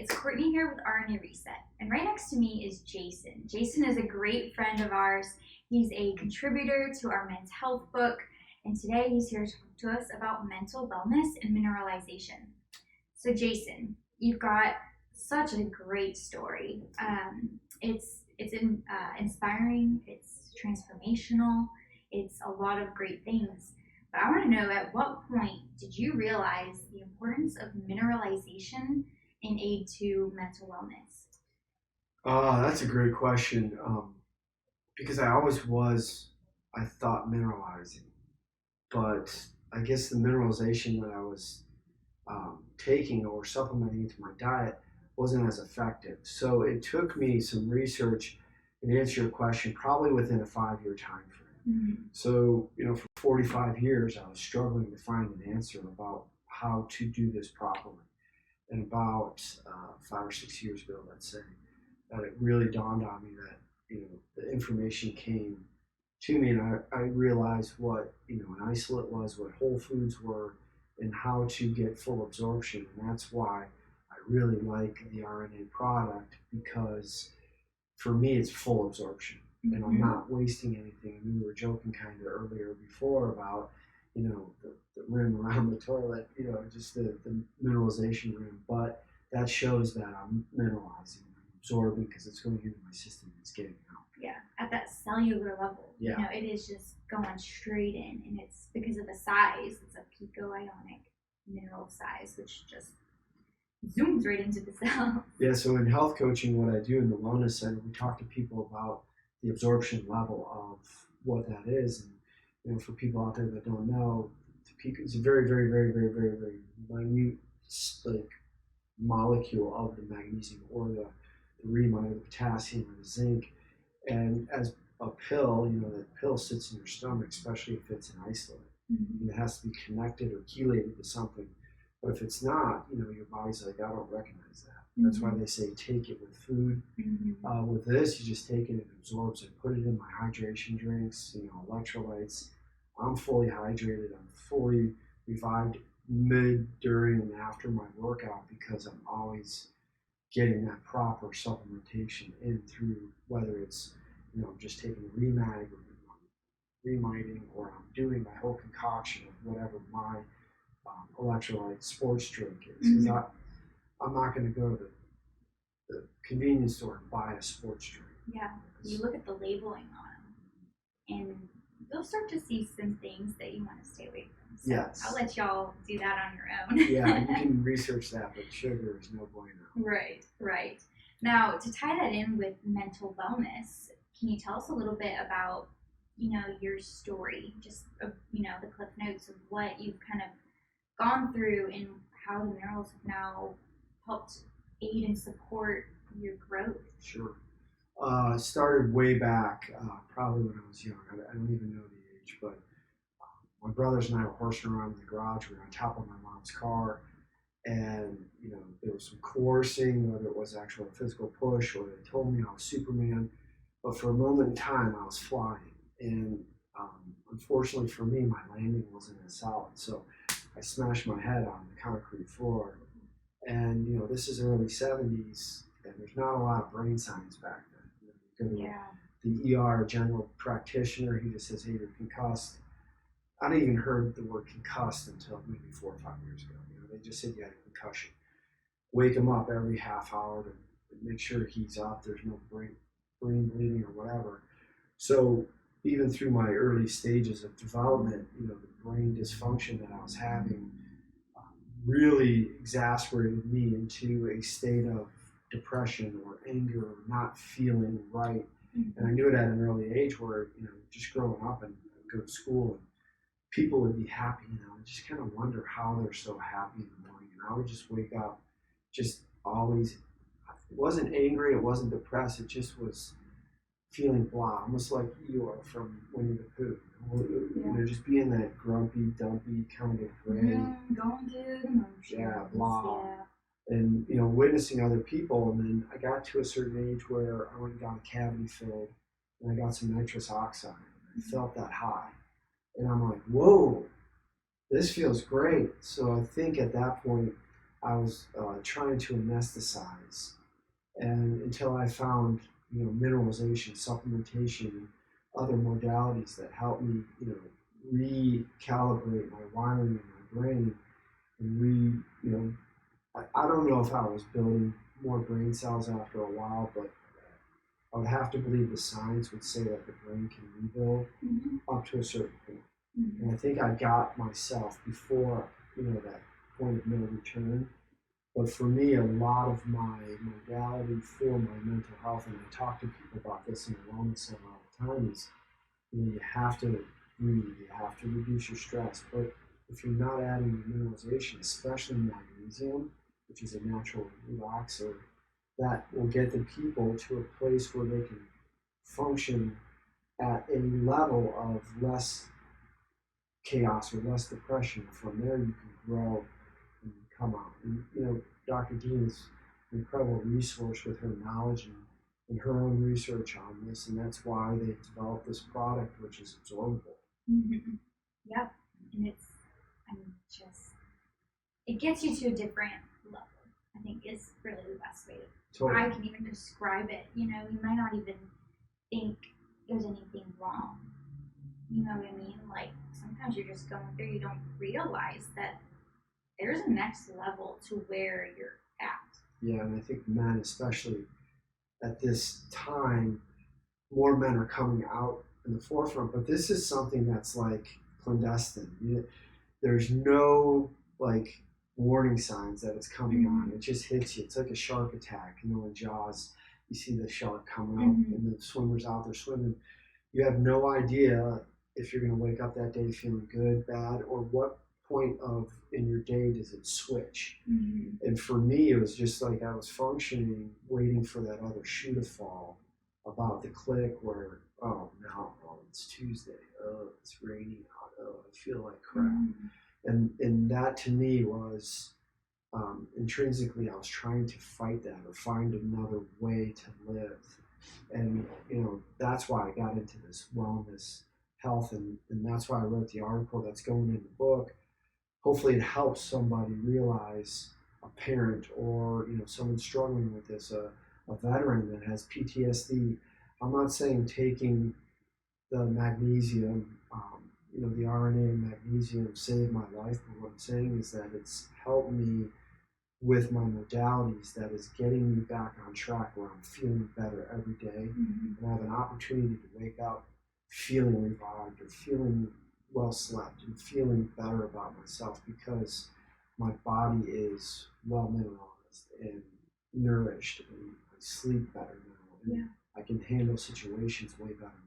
It's Courtney here with RnA ReSet, and right next to me is Jason. Jason is a great friend of ours. He's a contributor to our men's health book, and today he's here to talk to us about mental wellness and mineralization. So Jason, you've got such a great story. It's inspiring, it's transformational, it's a lot of great things. But I want to know, at what point did you realize the importance of mineralization in aid to mental wellness? That's a great question, because I thought mineralizing, but I guess the mineralization that I was taking or supplementing into my diet wasn't as effective. So it took me some research, and to answer your question, probably within a 5-year time frame. Mm-hmm. So, for 45 years, I was struggling to find an answer about how to do this properly. And about 5 or 6 years ago, let's say, that it really dawned on me that, the information came to me, and I realized what, an isolate was, what whole foods were, and how to get full absorption. And that's why I really like the RnA product, because for me, it's full absorption. Mm-hmm. And I'm not wasting anything. And we were joking kind of earlier before about, the rim around the toilet, just the mineralization rim. But that shows that I'm mineralizing, I'm absorbing, because it's going into my system and it's getting out. Yeah, at that cellular level. Yeah. It is just going straight in, and it's because of the size. It's a pico-ionic mineral size, which just zooms right into the cell. Yeah, so in health coaching, what I do in the wellness center, we talk to people about the absorption level of what that is. And for people out there that don't know, the pico is a very, very, very, very, very, very minute molecule of the magnesium or the rhemite or the potassium or the zinc. And as a pill, that pill sits in your stomach, especially if it's an isolate. Mm-hmm. And it has to be connected or chelated to something. But if it's not, your body's like, I don't recognize that. Mm-hmm. That's why they say take it with food. Mm-hmm. With this, you just take it, it absorbs. I put it in my hydration drinks, electrolytes. I'm fully hydrated. I'm fully revived mid, during, and after my workout, because I'm always getting that proper supplementation in through, whether it's, I'm just taking a remag or remiting, or I'm doing my whole concoction of whatever my electrolyte sports drink is. Because I'm not going to go to the convenience store and buy a sports drink. Yeah, you look at the labeling on them, and you'll start to see some things that you want to stay away from. So yes. I'll let y'all do that on your own. Yeah, you can research that, but sugar is no bueno. Right. Now, to tie that in with mental wellness, can you tell us a little bit about, your story, just, the cliff notes of what you've kind of gone through and how the minerals have now helped aid and support your growth? Sure. Started way back, probably when I was young. I don't even know the age, but my brothers and I were horsing around in the garage. We were on top of my mom's car, and there was some coercing, whether it was actual physical push or they told me I was Superman. But for a moment in time, I was flying, and unfortunately for me, my landing wasn't as solid. So I smashed my head on the concrete floor, and this is early 70s, and there's not a lot of brain science back then. You go to the ER general practitioner, he just says, hey, you're concussed. I didn't even heard the word concussed until maybe 4 or 5 years ago. They just said you had a concussion. Wake him up every half hour to make sure he's up, there's no brain bleeding or whatever. So even through my early stages of development, the brain dysfunction that I was having really exasperated me into a state of depression or anger or not feeling right. Mm-hmm. And I knew it at an early age where, just growing up and go to school and people would be happy, I just kind of wonder how they're so happy in the morning. And I would just wake up just always, it wasn't angry, it wasn't depressed, it just was feeling blah, almost like Eeyore from Winnie the Pooh. Just being that grumpy, dumpy kind of brain. Going through the motions. Yeah, blah. Yeah. And, witnessing other people. And then I got to a certain age where I went and got a cavity filled, and I got some nitrous oxide. I felt that high. And I'm like, whoa, this feels great. So I think at that point, I was trying to anesthetize, and until I found mineralization, supplementation, and other modalities that help me recalibrate my wiring in my brain and I don't know if I was building more brain cells after a while, but I would have to believe the science would say that the brain can rebuild up to a certain point. And I think I got myself before that point of no return. But for me, a lot of my modality for my mental health, and I talk to people about this in the wellness center all the time, is you have to breathe, you have to reduce your stress. But if you're not adding mineralization, especially magnesium, which is a natural relaxer, that will get the people to a place where they can function at a level of less chaos or less depression. From there, you can grow and come out. And Dr. Dean is an incredible resource with her knowledge and her own research on this, and that's why they developed this product, which is absorbable. Yep, and it gets you to a different level. I think is really the best way I can even describe it. You might not even think there's anything wrong. You know what I mean? Like sometimes you're just going through, you don't realize that there's a next level to where you're at. Yeah, and I think men, especially at this time, more men are coming out in the forefront. But this is something that's like clandestine. There's no like warning signs that it's coming on. It just hits you. It's like a shark attack. In Jaws, you see the shark come out and the swimmer's out there swimming. You have no idea if you're going to wake up that day feeling good, bad, or what point in your day does it switch. And for me, it was just like I was functioning, waiting for that other shoe to fall about the click where, it's Tuesday, it's raining out, I feel like crap. And that to me was intrinsically, I was trying to fight that or find another way to live. And that's why I got into this wellness health, and that's why I wrote the article that's going in the book. Hopefully it helps somebody realize, a parent or someone struggling with this, a veteran that has PTSD. I'm not saying taking the magnesium, the RnA magnesium saved my life, but what I'm saying is that it's helped me with my modalities, that is getting me back on track where I'm feeling better every day, and I have an opportunity to wake up feeling revived or feeling well slept and feeling better about myself because my body is well mineralized and nourished, and I sleep better now, and I can handle situations way better now.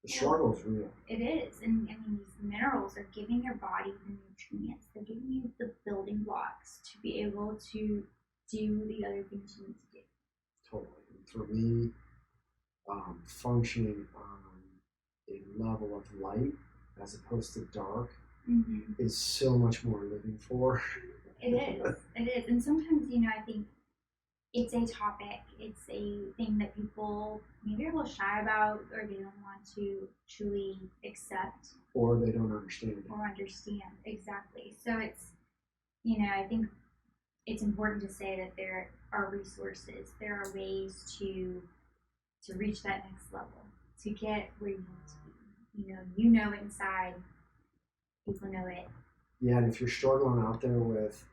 The struggle is real. It is, and these minerals are giving your body the nutrients. They're giving you the building blocks to be able to do the other things you need to do. Totally. And for me, functioning on a level of light as opposed to dark is so much more living for. It is. And sometimes, I think it's a topic, it's a thing that people maybe are a little shy about, or they don't want to truly accept. Or they don't understand. Exactly. So it's, I think it's important to say that there are resources, there are ways to reach that next level, to get where you need to be. You know inside, people know it. Yeah, and if you're struggling out there with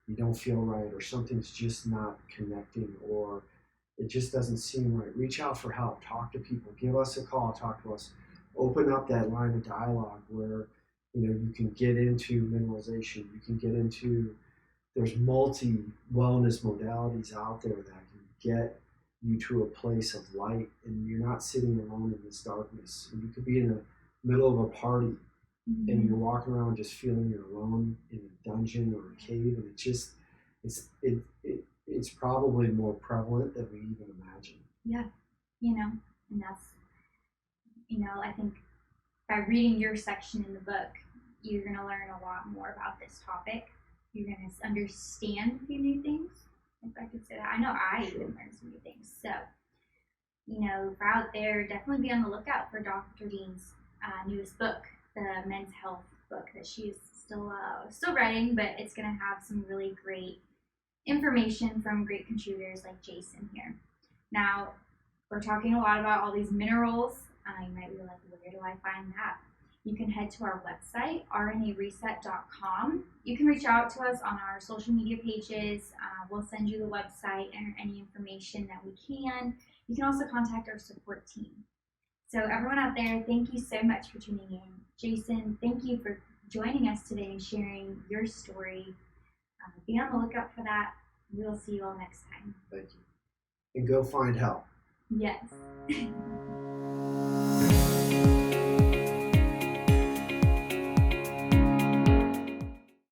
you don't feel right or something's just not connecting or it just doesn't seem right, reach out for help, talk to people, give us a call, talk to us, open up that line of dialogue where you can get into mineralization, you can get into, there's multi wellness modalities out there that can get you to a place of light, and you're not sitting alone in this darkness. And you could be in the middle of a party and you're walking around just feeling you're alone in a dungeon or a cave, and it's probably more prevalent than we even imagine. Yeah, and that's, I think by reading your section in the book, you're going to learn a lot more about this topic. You're going to understand a few new things, if I could say that. I know I even learned some new things. So, for out there, definitely be on the lookout for Dr. Dean's newest book, the men's health book that she's still writing, but it's going to have some really great information from great contributors like Jason here. Now, we're talking a lot about all these minerals. You might be like, where do I find that? You can head to our website, RnAReset.com. You can reach out to us on our social media pages. We'll send you the website and any information that we can. You can also contact our support team. So everyone out there, thank you so much for tuning in. Jason, thank you for joining us today and sharing your story. Be on the lookout for that. We will see you all next time. Thank you. And go find help. Yes.